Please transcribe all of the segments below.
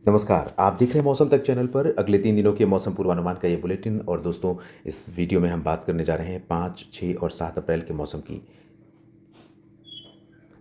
नमस्कार, आप देख रहे हैं मौसम तक चैनल पर अगले 3 दिनों के मौसम पूर्वानुमान का ये बुलेटिन। और दोस्तों, इस वीडियो में हम बात करने जा रहे हैं 5, 6 और 7 अप्रैल के मौसम की।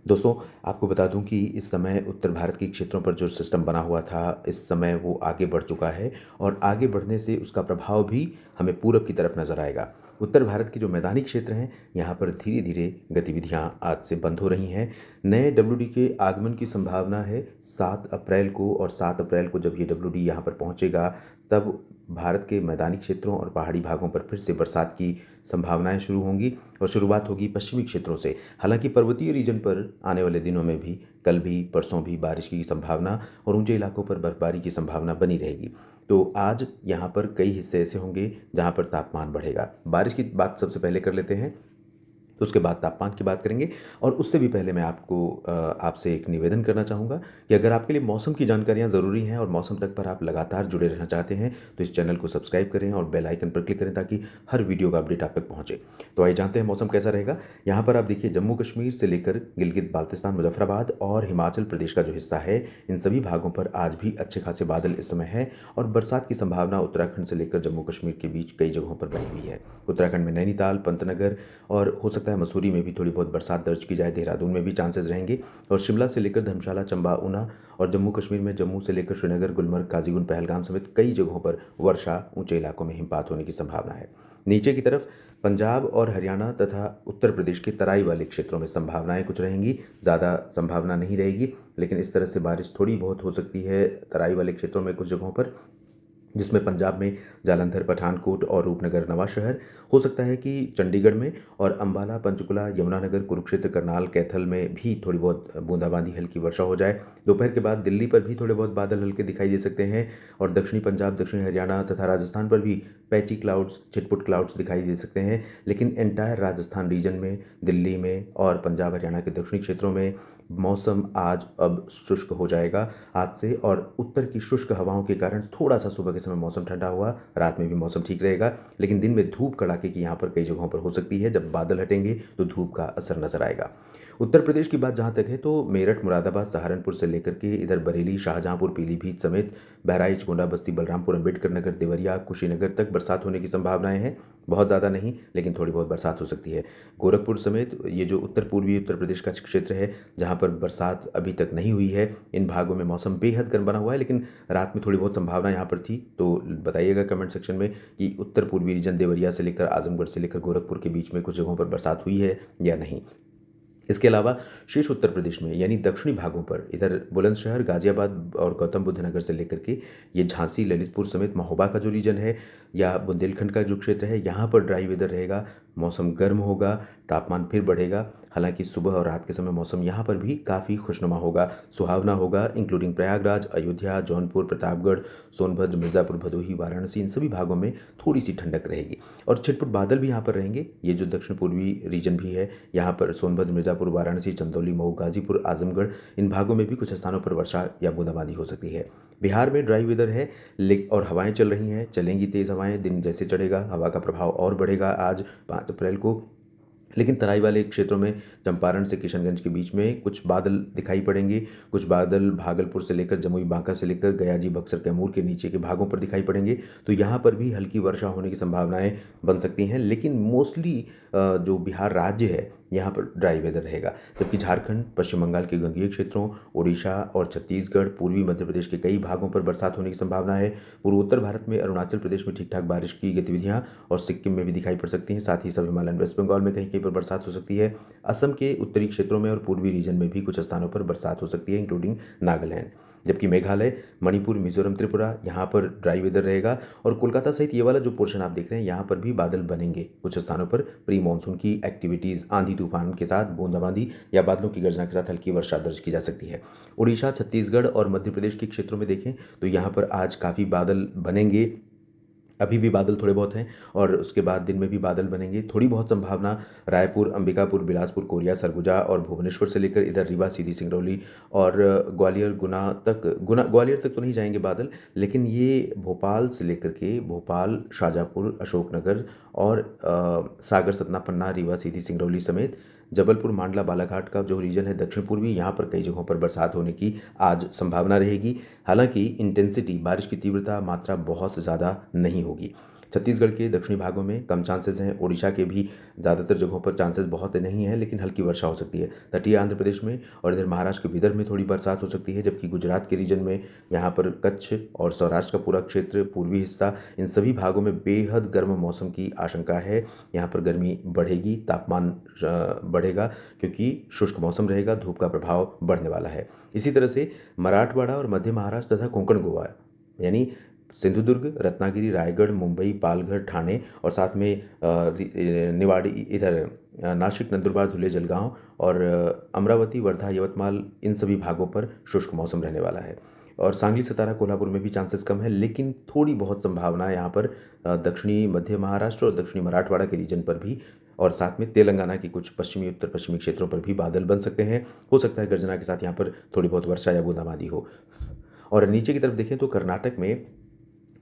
दोस्तों, आपको बता दूं कि इस समय उत्तर भारत के क्षेत्रों पर जो सिस्टम बना हुआ था, इस समय वो आगे बढ़ चुका है और आगे बढ़ने से उसका प्रभाव भी हमें पूरब की तरफ नज़र आएगा। उत्तर भारत के जो मैदानी क्षेत्र हैं, यहाँ पर धीरे-धीरे गतिविधियाँ आज से बंद हो रही हैं। नए डब्ल्यूडी के आगमन की संभावना है 7 अप्रैल को, और 7 अप्रैल को जब ये डब्ल्यूडी यहाँ पर पहुँचेगा, तब भारत के मैदानी क्षेत्रों और पहाड़ी भागों पर फिर से बरसात की संभावनाएँ शुरू होंगी और शुरुआत होगी पश्चिमी क्षेत्रों से। हालांकि पर्वतीय रीजन पर आने वाले दिनों में भी, कल भी परसों भी बारिश की संभावना और ऊंचे इलाकों पर बर्फबारी की संभावना बनी रहेगी। तो आज यहाँ पर कई हिस्से ऐसे होंगे जहाँ पर तापमान बढ़ेगा। बारिश की बात सबसे पहले कर लेते हैं, तो उसके बाद तापमान की बात करेंगे। और उससे भी पहले मैं आपसे एक निवेदन करना चाहूँगा कि अगर आपके लिए मौसम की जानकारियाँ ज़रूरी हैं और मौसम तक पर आप लगातार जुड़े रहना चाहते हैं, तो इस चैनल को सब्सक्राइब करें और बेल आइकन पर क्लिक करें ताकि हर वीडियो का अपडेट आप तक पहुँचे। तो आइए जानते हैं मौसम कैसा रहेगा। यहाँ पर आप देखिए, जम्मू कश्मीर से लेकर गिलगित बाल्तिस्तान, मुजफ्फराबाद और हिमाचल प्रदेश का जो हिस्सा है, इन सभी भागों पर आज भी अच्छे खासे बादल इस समय है और बरसात की संभावना उत्तराखंड से लेकर जम्मू कश्मीर के बीच कई जगहों पर बनी हुई है। उत्तराखंड में नैनीताल, पंतनगर और हो सकता है मसूरी में भी थोड़ी बहुत बरसात दर्ज की जाए। देहरादून में भी चांसेस रहेंगे और शिमला से लेकर धर्मशाला, चंबा, ऊना और जम्मू कश्मीर में जम्मू से लेकर श्रीनगर, गुलमर्ग, काजीगुंड, पहलगाम समेत कई जगहों पर वर्षा, ऊंचे इलाकों में हिमपात होने की संभावना है। नीचे की तरफ पंजाब और हरियाणा तथा उत्तर प्रदेश के तराई वाले क्षेत्रों में संभावनाएं कुछ रहेंगी, ज़्यादा संभावना नहीं रहेगी, लेकिन इस तरह से बारिश थोड़ी बहुत हो सकती है तराई वाले क्षेत्रों में कुछ जगहों पर, जिसमें पंजाब में जालंधर, पठानकोट और रूपनगर, नवांशहर। हो सकता है कि चंडीगढ़ में और अंबाला, पंचकुला, यमुनानगर, कुरुक्षेत्र, करनाल, कैथल में भी थोड़ी बहुत बूंदाबांदी, हल्की वर्षा हो जाए। दोपहर के बाद दिल्ली पर भी थोड़े बहुत बादल हल्के दिखाई दे सकते हैं और दक्षिणी पंजाब, दक्षिणी हरियाणा तथा राजस्थान पर भी पैची क्लाउड्स, छिटपुट क्लाउड्स दिखाई दे सकते हैं। लेकिन एंटायर राजस्थान रीजन में, दिल्ली में और पंजाब हरियाणा के दक्षिणी क्षेत्रों में मौसम आज अब शुष्क हो जाएगा आज से, और उत्तर की शुष्क हवाओं के कारण थोड़ा सा सुबह के समय मौसम ठंडा हुआ, रात में भी मौसम ठीक रहेगा, लेकिन दिन में धूप कड़ाके की यहाँ पर कई जगहों पर हो सकती है। जब बादल हटेंगे तो धूप का असर नजर आएगा। उत्तर प्रदेश की बात जहाँ तक है, तो मेरठ, मुरादाबाद, सहारनपुर से लेकर के इधर बरेली, शाहजहांपुर, पीलीभीत समेत बहराइच, गोंडा, बस्ती, बलरामपुर, अम्बेडकर नगर, देवरिया, कुशीनगर तक बरसात होने की संभावनाएं हैं। बहुत ज़्यादा नहीं, लेकिन थोड़ी बहुत बरसात हो सकती है। गोरखपुर समेत ये जो उत्तर पूर्वी उत्तर प्रदेश का क्षेत्र है, जहाँ पर बरसात अभी तक नहीं हुई है, इन भागों में मौसम बेहद गर्म बना हुआ है, लेकिन रात में थोड़ी बहुत संभावना यहाँ पर थी। तो बताइएगा कमेंट सेक्शन में कि उत्तर पूर्वी रीजन देवरिया से लेकर आजमगढ़ से लेकर गोरखपुर के बीच में कुछ जगहों पर बरसात हुई है या नहीं। इसके अलावा शेष उत्तर प्रदेश में यानी दक्षिणी भागों पर, इधर बुलंदशहर, गाजियाबाद और गौतम बुद्ध नगर से लेकर के ये झांसी, ललितपुर समेत महोबा का जो रीजन है या बुंदेलखंड का जो क्षेत्र है, यहाँ पर ड्राई वेदर रहेगा, मौसम गर्म होगा, तापमान फिर बढ़ेगा। हालांकि सुबह और रात के समय मौसम यहाँ पर भी काफ़ी खुशनुमा होगा, सुहावना होगा, इंक्लूडिंग प्रयागराज, अयोध्या, जौनपुर, प्रतापगढ़, सोनभद्र, मिर्ज़ापुर, भदोही, वाराणसी, इन सभी भागों में थोड़ी सी ठंडक रहेगी और छिटपुट बादल भी यहाँ पर रहेंगे। ये जो दक्षिण पूर्वी रीजन भी है, यहाँ पर सोनभद्र, मिर्ज़ापुर, वाराणसी, चंदौली, मऊ, गाजीपुर, आजमगढ़, इन भागों में भी कुछ स्थानों पर वर्षा या बूंदाबांदी हो सकती है। बिहार में ड्राई वेदर है और हवाएं चल रही हैं, चलेंगी तेज़ हवाएं। दिन जैसे चढ़ेगा हवा का प्रभाव और बढ़ेगा आज 5 अप्रैल को, लेकिन तराई वाले क्षेत्रों में चंपारण से किशनगंज के बीच में कुछ बादल दिखाई पड़ेंगे। कुछ बादल भागलपुर से लेकर जमुई, बांका से लेकर गयाजी, बक्सर, कैमूर के नीचे के भागों पर दिखाई पड़ेंगे। तो यहाँ पर भी हल्की वर्षा होने की संभावनाएं बन सकती हैं, लेकिन मोस्टली जो बिहार राज्य है, यहाँ पर ड्राई वेदर रहेगा। जबकि झारखंड, पश्चिम बंगाल के गंगीय क्षेत्रों, उड़ीसा और छत्तीसगढ़, पूर्वी मध्य प्रदेश के कई भागों पर बरसात होने की संभावना है। पूर्वोत्तर भारत में अरुणाचल प्रदेश में ठीक ठाक बारिश की गतिविधियां और सिक्किम में भी दिखाई पड़ सकती हैं। साथ ही सब हिमालयन वेस्ट बंगाल में कहीं कहीं पर बरसात हो सकती है। असम के उत्तरी क्षेत्रों में और पूर्वी रीजन में भी कुछ स्थानों पर बरसात हो सकती है, इंक्लूडिंग नागालैंड। जबकि मेघालय, मणिपुर, मिजोरम, त्रिपुरा, यहाँ पर ड्राई वेदर रहेगा और कोलकाता सहित ये वाला जो पोर्शन आप देख रहे हैं, यहाँ पर भी बादल बनेंगे। कुछ स्थानों पर प्री मानसून की एक्टिविटीज़, आंधी तूफान के साथ बूंदाबांदी या बादलों की गर्जना के साथ हल्की वर्षा दर्ज की जा सकती है। उड़ीसा, छत्तीसगढ़ और मध्य प्रदेश के क्षेत्रों में देखें तो यहाँ पर आज काफ़ी बादल बनेंगे। अभी भी बादल थोड़े बहुत हैं और उसके बाद दिन में भी बादल बनेंगे। थोड़ी बहुत संभावना रायपुर, अंबिकापुर, बिलासपुर, कोरिया, सरगुजा और भुवनेश्वर से लेकर इधर रीवा, सीधी, सिंगरौली और ग्वालियर तक तो नहीं जाएंगे बादल, लेकिन ये भोपाल से लेकर के भोपाल, शाजापुर, अशोकनगर और सागर, सतना, पन्ना, रीवा, सीधी, सिंगरौली समेत जबलपुर, मांडला, बालाघाट का जो रीजन है दक्षिण पूर्वी, यहाँ पर कई जगहों पर बरसात होने की आज संभावना रहेगी। हालांकि इंटेंसिटी, बारिश की तीव्रता, मात्रा बहुत ज़्यादा नहीं होगी। छत्तीसगढ़ के दक्षिणी भागों में कम चांसेस हैं। ओडिशा के भी ज़्यादातर जगहों पर चांसेस बहुत नहीं हैं, लेकिन हल्की वर्षा हो सकती है। तटीय आंध्र प्रदेश में और इधर महाराष्ट्र के विदर्भ में थोड़ी बरसात हो सकती है, जबकि गुजरात के रीजन में, यहाँ पर कच्छ और सौराष्ट्र का पूरा क्षेत्र, पूर्वी हिस्सा, इन सभी भागों में बेहद गर्म मौसम की आशंका है। यहाँ पर गर्मी बढ़ेगी, तापमान बढ़ेगा, क्योंकि शुष्क मौसम रहेगा, धूप का प्रभाव बढ़ने वाला है। इसी तरह से मराठवाड़ा और मध्य महाराष्ट्र तथा कोंकण गोवा, यानी सिंधुदुर्ग, रत्नागिरी, रायगढ़, मुंबई, पालघर, ठाणे और साथ में निवाड़ी, इधर नासिक, नंदुरबार, धुले, जलगांव और अमरावती, वर्धा, यवतमाल, इन सभी भागों पर शुष्क मौसम रहने वाला है। और सांगली, सतारा, कोल्हापुर में भी चांसेस कम है, लेकिन थोड़ी बहुत संभावना है यहाँ पर दक्षिणी मध्य महाराष्ट्र और दक्षिणी मराठवाड़ा के रीजन पर भी, और साथ में तेलंगाना की कुछ पश्चिमी, उत्तर पश्चिमी क्षेत्रों पर भी बादल बन सकते हैं। हो सकता है गर्जना के साथ यहाँ पर थोड़ी बहुत वर्षा या बूंदाबांदी हो। और नीचे की तरफ देखें तो कर्नाटक में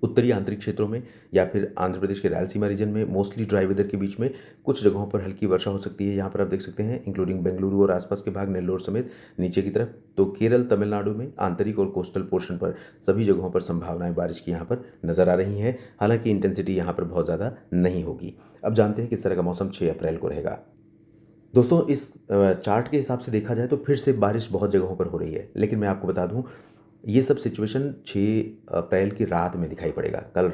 उत्तरी आंतरिक क्षेत्रों में या फिर आंध्र प्रदेश के रायलसीमा रीजन में मोस्टली ड्राई वेदर के बीच में कुछ जगहों पर हल्की वर्षा हो सकती है। यहाँ पर आप देख सकते हैं, इंक्लूडिंग बेंगलुरु और आसपास के भाग, नेल्लोर समेत नीचे की तरफ। तो केरल, तमिलनाडु में आंतरिक और कोस्टल पोर्शन पर सभी जगहों पर संभावनाएं बारिश की यहाँ पर नजर आ रही हैं। हालांकि इंटेंसिटी यहाँ पर बहुत ज़्यादा नहीं होगी। अब जानते हैं किस तरह का मौसम 6 अप्रैल को रहेगा। दोस्तों, इस चार्ट के हिसाब से देखा जाए तो फिर से बारिश बहुत जगहों पर हो रही है, लेकिन मैं आपको बता दूं, ये सब सिचुएशन 6 अप्रैल की रात में दिखाई पड़ेगा। कल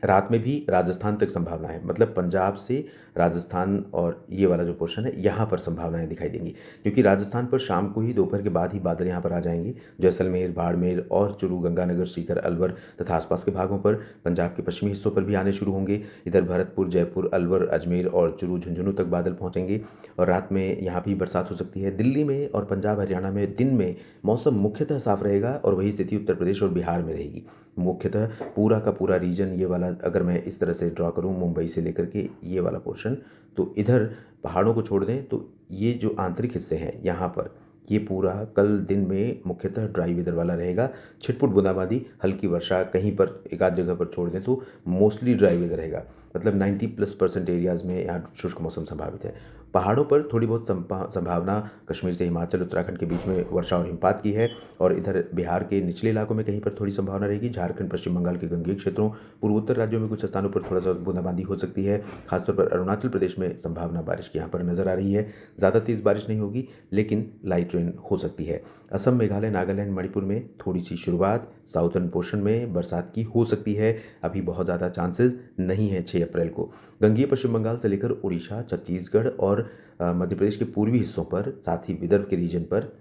रात में भी राजस्थान तक संभावना है, मतलब पंजाब से राजस्थान और ये वाला जो पोर्शन है यहाँ पर संभावनाएं दिखाई देंगी, क्योंकि राजस्थान पर शाम को ही, दोपहर के बाद ही बादल यहाँ पर आ जाएंगे। जैसलमेर, बाड़मेर और चूरू, गंगानगर, सीकर, अलवर तथा आसपास के भागों पर, पंजाब के पश्चिमी हिस्सों पर भी आने शुरू होंगे। इधर भरतपुर, जयपुर, अलवर, अजमेर और चूरू, झुंझुनू तक बादल पहुँचेंगे और रात में यहाँ भी बरसात हो सकती है। दिल्ली में और पंजाब, हरियाणा में दिन में मौसम मुख्यतः साफ रहेगा और वही स्थिति उत्तर प्रदेश और बिहार में रहेगी। मुख्यतः पूरा का पूरा रीजन, ये वाला अगर मैं इस तरह से ड्रॉ करूं, मुंबई से लेकर के ये वाला पोर्शन, तो इधर पहाड़ों को छोड़ दें तो ये जो आंतरिक हिस्से हैं यहाँ पर, ये पूरा कल दिन में मुख्यतः ड्राई वेदर वाला रहेगा। छिटपुट बूंदाबांदी, हल्की वर्षा कहीं पर एक आध जगह पर छोड़ दें तो मोस्टली ड्राई वेदर रहेगा, मतलब 90+% एरियाज़ में यहाँ शुष्क मौसम संभावित है। पहाड़ों पर थोड़ी बहुत संभावना कश्मीर से हिमाचल, उत्तराखंड के बीच में वर्षा और हिमपात की है, और इधर बिहार के निचले इलाकों में कहीं पर थोड़ी संभावना रहेगी। झारखंड, पश्चिम बंगाल के गंगेय क्षेत्रों, पूर्वोत्तर राज्यों में कुछ स्थानों पर थोड़ा सा बूंदाबांदी हो सकती है। खासतौर पर अरुणाचल प्रदेश में संभावना बारिश की यहाँ पर नजर आ रही है। ज़्यादा तेज़ बारिश नहीं होगी, लेकिन लाइट रेन हो सकती है। असम, मेघालय, नागालैंड, मणिपुर में थोड़ी सी शुरुआत, साउथर्न पोर्शन में बरसात की हो सकती है। अभी बहुत ज़्यादा चांसेस नहीं है 6 अप्रैल को। गंगेय पश्चिम बंगाल से लेकर उड़ीसा, छत्तीसगढ़ और मध्य प्रदेश के पूर्वी हिस्सों पर, साथ ही विदर्भ के रीजन पर,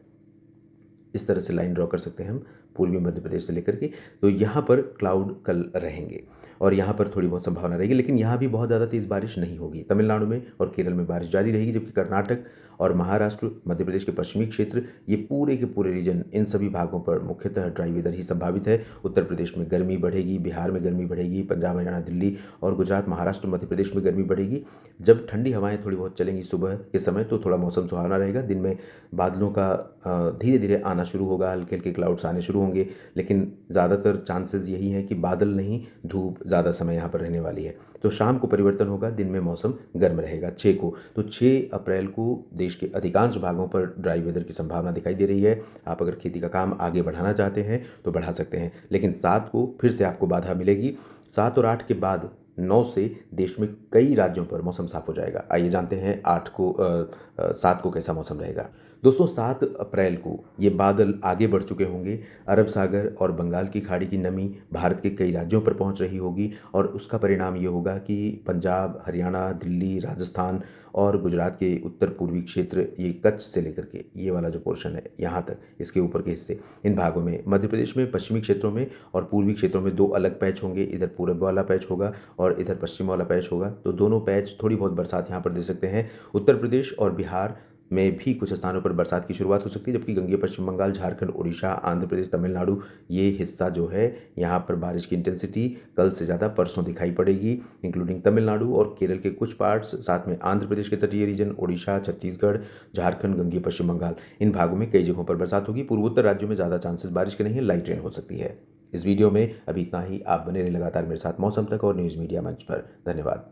इस तरह से लाइन ड्रॉ कर सकते हैं हम, पूर्वी मध्य प्रदेश से लेकर के। तो यहाँ पर क्लाउड कल रहेंगे और यहाँ पर थोड़ी बहुत संभावना रहेगी, लेकिन यहाँ भी बहुत ज़्यादा तेज़ बारिश नहीं होगी। तमिलनाडु में और केरल में बारिश जारी रहेगी, जबकि कर्नाटक और महाराष्ट्र, मध्य प्रदेश के पश्चिमी क्षेत्र, ये पूरे के पूरे रीजन, इन सभी भागों पर मुख्यतः ड्राई वेदर ही संभावित है। उत्तर प्रदेश में गर्मी बढ़ेगी, बिहार में गर्मी बढ़ेगी, पंजाब, हरियाणा, दिल्ली और गुजरात, महाराष्ट्र, मध्य प्रदेश में गर्मी बढ़ेगी। जब ठंडी हवाएं थोड़ी बहुत चलेंगी सुबह के समय, तो थोड़ा मौसम सुहावना रहेगा। दिन में बादलों का धीरे धीरे आना शुरू होगा, हल्के हल्के क्लाउड्स आने शुरू होंगे, लेकिन ज़्यादातर चांसेस यही हैं कि बादल नहीं, धूप ज़्यादा समय यहाँ पर रहने वाली है। तो शाम को परिवर्तन होगा, दिन में मौसम गर्म रहेगा 6 को। तो 6 अप्रैल को देश के अधिकांश भागों पर ड्राई वेदर की संभावना दिखाई दे रही है। आप अगर खेती का काम आगे बढ़ाना चाहते हैं तो बढ़ा सकते हैं, लेकिन 7 को फिर से आपको बाधा मिलेगी। 7 और 8 के बाद 9 से देश में कई राज्यों पर मौसम साफ हो जाएगा। आइए जानते हैं 7 को कैसा मौसम रहेगा। दोस्तों, 7 अप्रैल को ये बादल आगे बढ़ चुके होंगे। अरब सागर और बंगाल की खाड़ी की नमी भारत के कई राज्यों पर पहुंच रही होगी और उसका परिणाम ये होगा कि पंजाब, हरियाणा, दिल्ली, राजस्थान और गुजरात के उत्तर पूर्वी क्षेत्र, ये कच्छ से लेकर के ये वाला जो पोर्शन है यहाँ तक, इसके ऊपर के हिस्से, इन भागों में, मध्य प्रदेश में पश्चिमी क्षेत्रों में और पूर्वी क्षेत्रों में 2 अलग पैच होंगे। इधर पूरब वाला पैच होगा और इधर पश्चिम वाला पैच होगा। तो दोनों पैच थोड़ी बहुत बरसात यहाँ पर दे सकते हैं। उत्तर प्रदेश और बिहार में भी कुछ स्थानों पर बरसात की शुरुआत हो सकती है, जबकि गंगेय पश्चिम बंगाल, झारखंड, उड़ीसा, आंध्र प्रदेश, तमिलनाडु, ये हिस्सा जो है, यहाँ पर बारिश की इंटेंसिटी कल से ज़्यादा परसों दिखाई पड़ेगी, इंक्लूडिंग तमिलनाडु और केरल के कुछ पार्ट्स, साथ में आंध्र प्रदेश के तटीय रीजन, उड़ीसा, छत्तीसगढ़, झारखंड, गंगेय पश्चिम बंगाल, इन भागों में कई जगहों पर बरसात होगी। पूर्वोत्तर राज्यों में ज़्यादा चांसेस बारिश के नहीं है, लाइट रेन हो सकती है। इस वीडियो में अभी इतना ही। आप बने रहे लगातार मेरे साथ मौसम तक और न्यूज़ मीडिया मंच पर। धन्यवाद।